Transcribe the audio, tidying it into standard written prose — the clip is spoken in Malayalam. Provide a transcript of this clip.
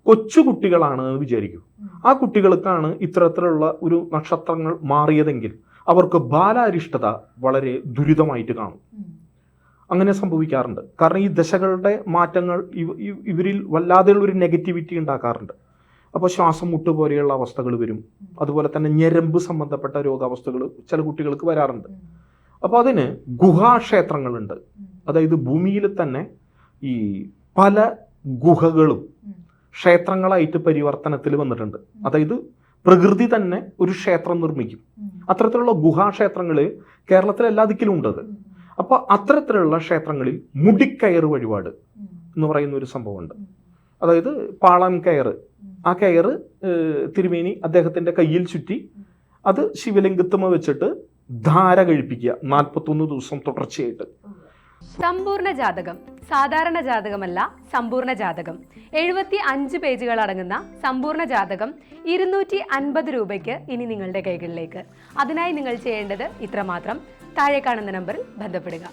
കൊച്ചുകുട്ടികളാണ് എന്ന് വിചാരിക്കും. ആ കുട്ടികൾക്കാണ് ഇത്തരത്തിലുള്ള ഒരു നക്ഷത്രങ്ങൾ മാറിയതെങ്കിൽ അവർക്ക് ബാലാരിഷ്ടത വളരെ ദുരിതമായിട്ട് കാണും. അങ്ങനെ സംഭവിക്കാറുണ്ട്. കാരണം ഈ ദശകളുടെ മാറ്റങ്ങൾ ഇവരിൽ വല്ലാതെയുള്ള ഒരു നെഗറ്റിവിറ്റി ഉണ്ടാക്കാറുണ്ട്. അപ്പോൾ ശ്വാസം മുട്ട് പോലെയുള്ള അവസ്ഥകൾ വരും. അതുപോലെ തന്നെ ഞരമ്പ് സംബന്ധപ്പെട്ട രോഗാവസ്ഥകൾ ചില കുട്ടികൾക്ക് വരാറുണ്ട്. അപ്പോൾ അതിന് ഗുഹാക്ഷേത്രങ്ങളുണ്ട്. അതായത് ഭൂമിയിൽ തന്നെ ഈ പല ഗുഹകളും ക്ഷേത്രങ്ങളായിട്ട് പരിവർത്തനത്തിൽ വന്നിട്ടുണ്ട്. അതായത് പ്രകൃതി തന്നെ ഒരു ക്ഷേത്രം നിർമ്മിക്കും. അത്തരത്തിലുള്ള ഗുഹാക്ഷേത്രങ്ങൾ കേരളത്തിൽ എല്ലാ ദിക്കിലും ഉണ്ടത്. അപ്പോൾ അത്തരത്തിലുള്ള ക്ഷേത്രങ്ങളിൽ മുടിക്കയറ് വഴിപാട് എന്ന് പറയുന്ന ഒരു സംഭവമുണ്ട്. അതായത് പാളൻ കയറ്, ആ കയറ് തിരുമേനി അദ്ദേഹത്തിൻ്റെ കയ്യിൽ ചുറ്റി അത് ശിവലിംഗത്തുമ വെച്ചിട്ട് ധാര കഴിപ്പിക്കുക 41 ദിവസം തുടർച്ചയായിട്ട്. സമ്പൂർണ്ണ ജാതകം സാധാരണ ജാതകമല്ല, സമ്പൂർണ്ണ ജാതകം 75 പേജുകൾ അടങ്ങുന്ന സമ്പൂർണ്ണ ജാതകം 250 രൂപയ്ക്ക് ഇനി നിങ്ങളുടെ കൈകളിലേക്ക്. അതിനായി നിങ്ങൾ ചെയ്യേണ്ടത് ഇത്രമാത്രം: താഴെ കാണുന്ന നമ്പറിൽ ബന്ധപ്പെടുക.